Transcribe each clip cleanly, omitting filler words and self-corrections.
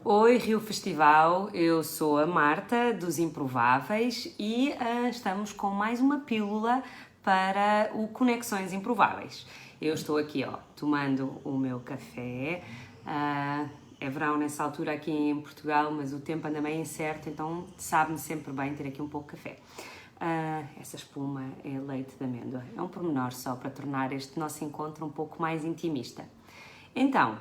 Oi, Rio Festival, eu sou a Marta dos Improváveis e estamos com mais uma pílula para o Conexões Improváveis. Eu estou aqui, tomando o meu café. É verão nessa altura aqui em Portugal, mas o tempo anda meio incerto, então sabe-me sempre bem ter aqui um pouco de café. Essa espuma é leite de amêndoa. É um pormenor só para tornar este nosso encontro um pouco mais intimista. Então,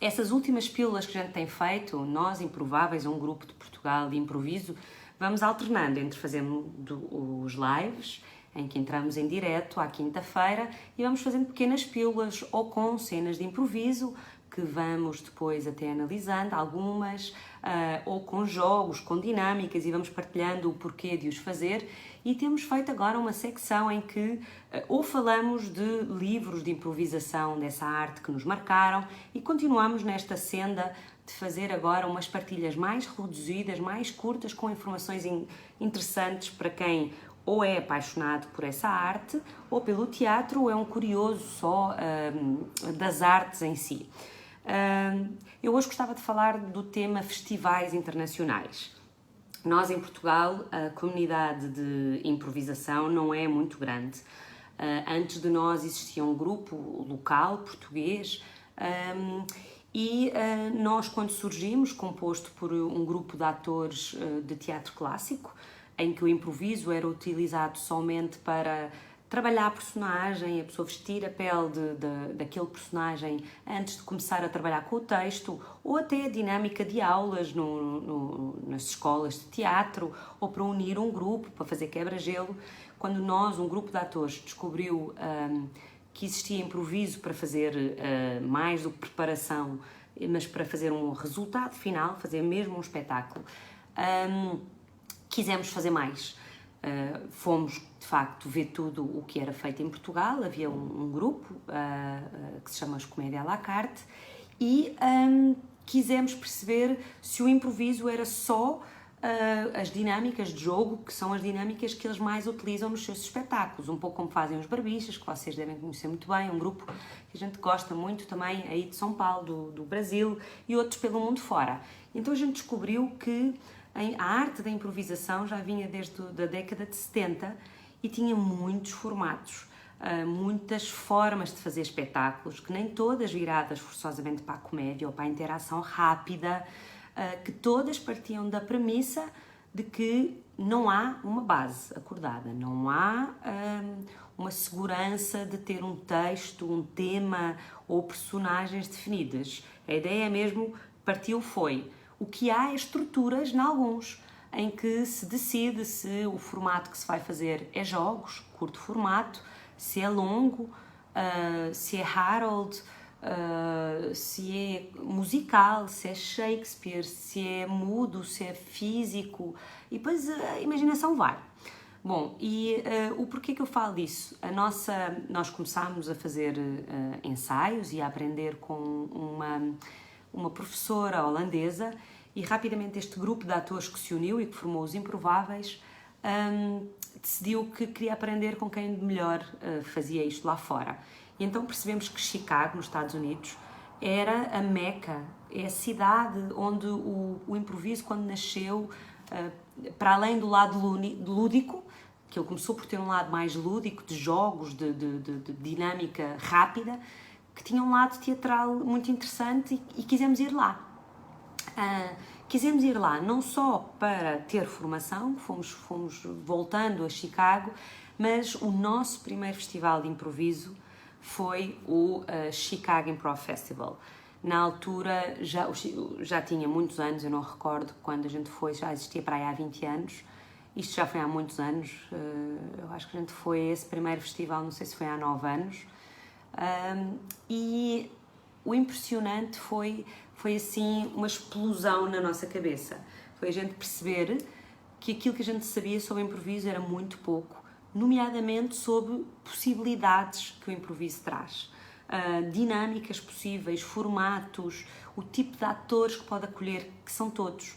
essas últimas pílulas que a gente tem feito, nós Improváveis, um grupo de Portugal de improviso, vamos alternando entre fazendo os lives, em que entramos em direto à quinta-feira, e vamos fazendo pequenas pílulas ou com cenas de improviso, que vamos depois até analisando algumas, ou com jogos, com dinâmicas, e vamos partilhando o porquê de os fazer. E temos feito agora uma secção em que ou falamos de livros de improvisação dessa arte que nos marcaram e continuamos nesta senda de fazer agora umas partilhas mais reduzidas, mais curtas, com informações interessantes para quem ou é apaixonado por essa arte ou pelo teatro ou é um curioso só das artes em si. Eu hoje gostava de falar do tema festivais internacionais. Nós em Portugal, a comunidade de improvisação não é muito grande. Antes de nós existia um grupo local, português, e nós quando surgimos, composto por um grupo de atores de teatro clássico, em que o improviso era utilizado somente para trabalhar a personagem, a pessoa vestir a pele daquele personagem antes de começar a trabalhar com o texto, ou até a dinâmica de aulas nas escolas de teatro, ou para unir um grupo, para fazer quebra-gelo. Quando nós, um grupo de atores, descobriu que existia improviso para fazer mais do que preparação, mas para fazer um resultado final, fazer mesmo um espetáculo, quisemos fazer mais. Fomos, de facto, ver tudo o que era feito em Portugal. Havia um grupo que se chama Os Comédia à la carte e quisemos perceber se o improviso era só as dinâmicas de jogo, que são as dinâmicas que eles mais utilizam nos seus espetáculos, um pouco como fazem os Barbichas, que vocês devem conhecer muito bem, um grupo que a gente gosta muito também aí de São Paulo, do Brasil e outros pelo mundo fora. Então a gente descobriu que a arte da improvisação já vinha desde a década de 70 e tinha muitos formatos, muitas formas de fazer espetáculos, que nem todas viradas forçosamente para a comédia ou para a interação rápida, que todas partiam da premissa de que não há uma base acordada, não há uma segurança de ter um texto, um tema ou personagens definidas. A ideia mesmo foi: o que há é estruturas, em alguns, em que se decide se o formato que se vai fazer é jogos, curto formato, se é longo, se é Harold, se é musical, se é Shakespeare, se é mudo, se é físico, e depois a imaginação vai. Bom, e o porquê que eu falo disso? Nós começámos a fazer ensaios e a aprender com uma professora holandesa, e rapidamente este grupo de atores que se uniu e que formou os Improváveis decidiu que queria aprender com quem de melhor fazia isto lá fora. E então percebemos que Chicago, nos Estados Unidos, era a meca, é a cidade onde o improviso, quando nasceu, para além do lado lúdico, que ele começou por ter um lado mais lúdico, de jogos, de dinâmica rápida, que tinha um lado teatral muito interessante e quisemos ir lá. Quisemos ir lá não só para ter formação, fomos voltando a Chicago, mas o nosso primeiro festival de improviso foi o Chicago Improv Festival. Na altura já tinha muitos anos, eu não recordo quando a gente foi, já existia para aí há 20 anos, isto já foi há muitos anos, eu acho que a gente foi a esse primeiro festival, não sei se foi há 9 anos, e o impressionante foi assim uma explosão na nossa cabeça. Foi a gente perceber que aquilo que a gente sabia sobre o improviso era muito pouco, nomeadamente sobre possibilidades que o improviso traz. Dinâmicas possíveis, formatos, o tipo de atores que pode acolher, que são todos.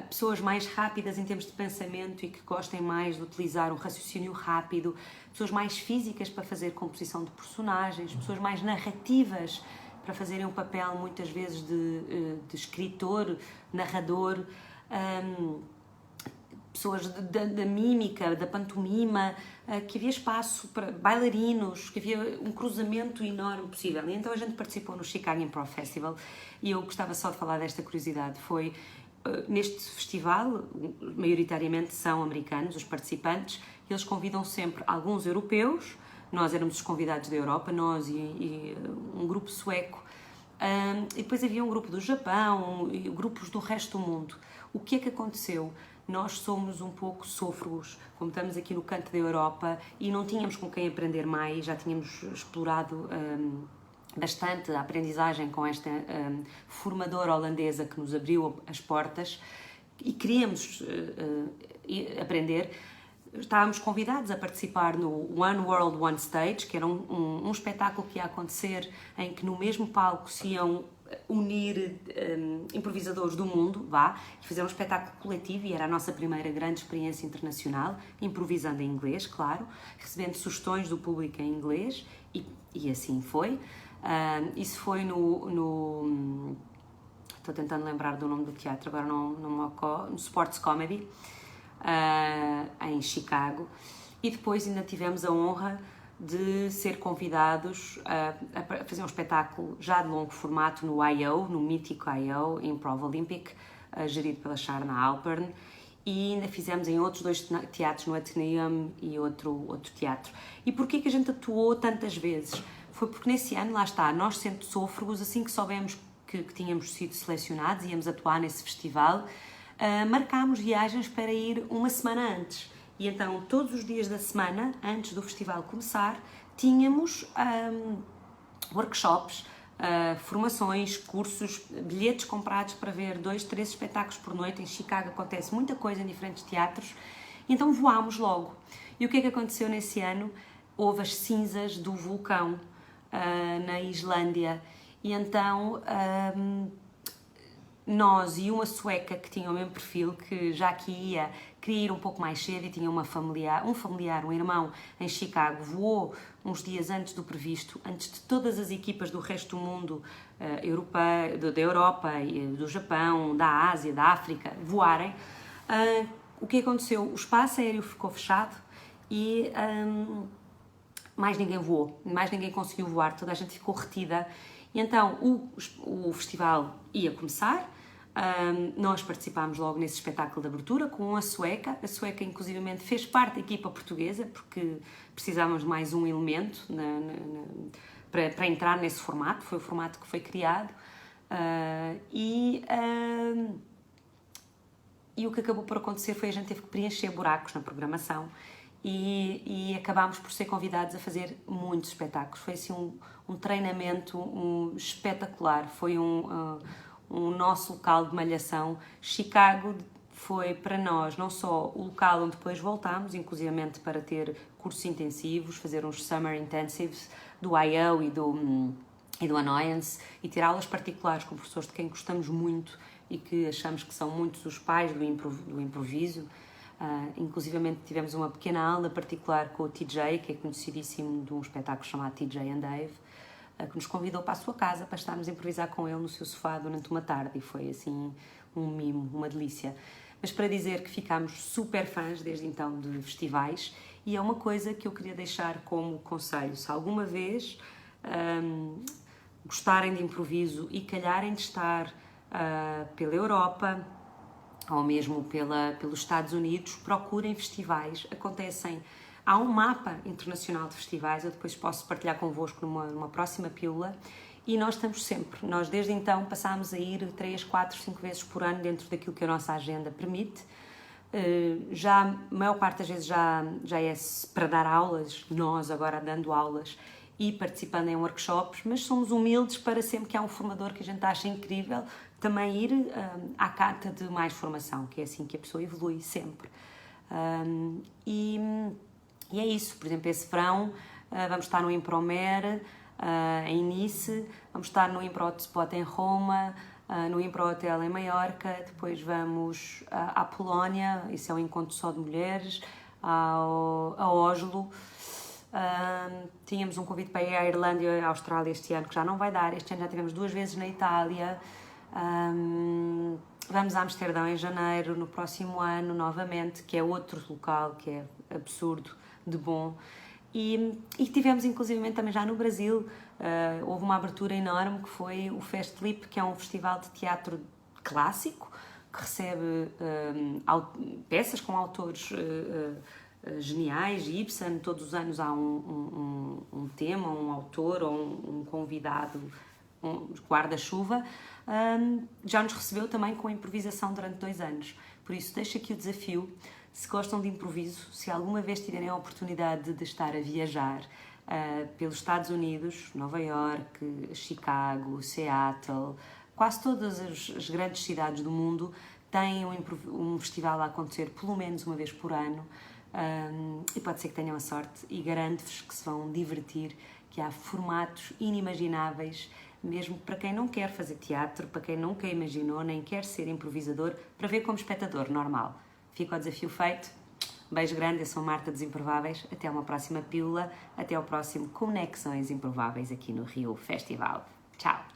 Pessoas mais rápidas em termos de pensamento e que gostem mais de utilizar um raciocínio rápido, pessoas mais físicas para fazer composição de personagens, pessoas mais narrativas para fazerem um papel muitas vezes de escritor, narrador, pessoas da mímica, da pantomima, que havia espaço para bailarinos, que havia um cruzamento enorme possível. E então a gente participou no Chicago Improv Festival e eu gostava só de falar desta curiosidade. Foi neste festival, maioritariamente são americanos os participantes, e eles convidam sempre alguns europeus, nós éramos os convidados da Europa, nós e um grupo sueco, e depois havia um grupo do Japão e grupos do resto do mundo. O que é que aconteceu? Nós somos um pouco sôfregos, como estamos aqui no canto da Europa e não tínhamos com quem aprender mais, já tínhamos explorado bastante a aprendizagem com esta formadora holandesa que nos abriu as portas e queríamos aprender. Estávamos convidados a participar no One World, One Stage, que era um espetáculo que ia acontecer em que no mesmo palco se iam unir improvisadores do mundo, e fazer um espetáculo coletivo, e era a nossa primeira grande experiência internacional, improvisando em inglês, claro, recebendo sugestões do público em inglês, e assim foi. Isso foi no estou tentando lembrar do nome do teatro, agora não me ocorre, no Sports Comedy, em Chicago, e depois ainda tivemos a honra de ser convidados a fazer um espetáculo já de longo formato no I.O., no mítico I.O., Improv Olympic, gerido pela Sharna Alpern, e ainda fizemos em outros 2 teatros, no Atheneum e outro teatro. E porquê que a gente atuou tantas vezes? Foi porque nesse ano, lá está, nós sendo sôfregos, assim que soubemos que tínhamos sido selecionados, íamos atuar nesse festival, marcámos viagens para ir uma semana antes. E então, todos os dias da semana, antes do festival começar, tínhamos workshops, formações, cursos, bilhetes comprados para ver 2, 3 espetáculos por noite. Em Chicago acontece muita coisa em diferentes teatros. E então voámos logo. E o que é que aconteceu nesse ano? Houve as cinzas do vulcão na Islândia. E então nós e uma sueca que tinha o mesmo perfil, que já aqui queria ir um pouco mais cedo e tinha um irmão em Chicago, voou uns dias antes do previsto, antes de todas as equipas do resto do mundo, da Europa, do Japão, da Ásia, da África, voarem. O que aconteceu? O espaço aéreo ficou fechado e mais ninguém voou, mais ninguém conseguiu voar, toda a gente ficou retida. E então o festival ia começar, nós participámos logo nesse espetáculo de abertura com a sueca inclusivamente fez parte da equipa portuguesa, porque precisávamos de mais um elemento para entrar nesse formato, foi o formato que foi criado, e o que acabou por acontecer foi a gente teve que preencher buracos na programação e acabámos por ser convidados a fazer muitos espetáculos. Foi assim um treinamento espetacular, foi um nosso local de malhação. Chicago foi para nós não só o local onde depois voltámos, inclusivamente para ter cursos intensivos, fazer uns summer intensives do I.O. e do Annoyance, e ter aulas particulares com professores de quem gostamos muito e que achamos que são muitos os pais do improviso. Inclusivamente tivemos uma pequena aula particular com o TJ, que é conhecidíssimo de um espetáculo chamado TJ and Dave, que nos convidou para a sua casa para estarmos a improvisar com ele no seu sofá durante uma tarde, e foi assim um mimo, uma delícia. Mas para dizer que ficámos super fãs desde então de festivais, e é uma coisa que eu queria deixar como conselho: se alguma vez gostarem de improviso e calharem de estar pela Europa ou mesmo pelos Estados Unidos, procurem festivais. Há um mapa internacional de festivais, eu depois posso partilhar convosco numa próxima pílula, e nós estamos sempre, nós desde então passámos a ir 3, 4, 5 vezes por ano dentro daquilo que a nossa agenda permite. Já a maior parte das vezes já é para dar aulas, nós agora dando aulas e participando em workshops, mas somos humildes para sempre que há um formador que a gente acha incrível, também ir à cata de mais formação, que é assim que a pessoa evolui sempre. E é isso. Por exemplo, esse verão vamos estar no Impromer em Nice, vamos estar no Impro Hotspot em Roma, no Impro Hotel em Maiorca, depois vamos à Polónia, isso é um encontro só de mulheres, a Oslo, Tínhamos um convite para ir à Irlanda e à Austrália este ano, que já não vai dar. Este ano já tivemos 2 vezes na Itália. Vamos a Amsterdão em janeiro, no próximo ano, novamente, que é outro local que é absurdo de bom. E tivemos, inclusivamente, também já no Brasil, houve uma abertura enorme que foi o Festlip, que é um festival de teatro clássico, que recebe peças com autores geniais. Ibsen, todos os anos há um tema, um autor ou um convidado, um guarda-chuva. Já nos recebeu também com improvisação durante 2 anos. Por isso, deixo aqui o desafio. Se gostam de improviso, se alguma vez tiverem a oportunidade de estar a viajar pelos Estados Unidos, Nova York, Chicago, Seattle, quase todas as grandes cidades do mundo têm um festival a acontecer pelo menos uma vez por ano, e pode ser que tenham a sorte, e garanto-vos que se vão divertir, que há formatos inimagináveis, mesmo para quem não quer fazer teatro, para quem nunca imaginou, nem quer ser improvisador, para ver como espectador normal. Fica o desafio feito. Beijo grande, eu sou Marta dos Improváveis. Até uma próxima pílula, até ao próximo Conexões Improváveis aqui no Rio Festival. Tchau!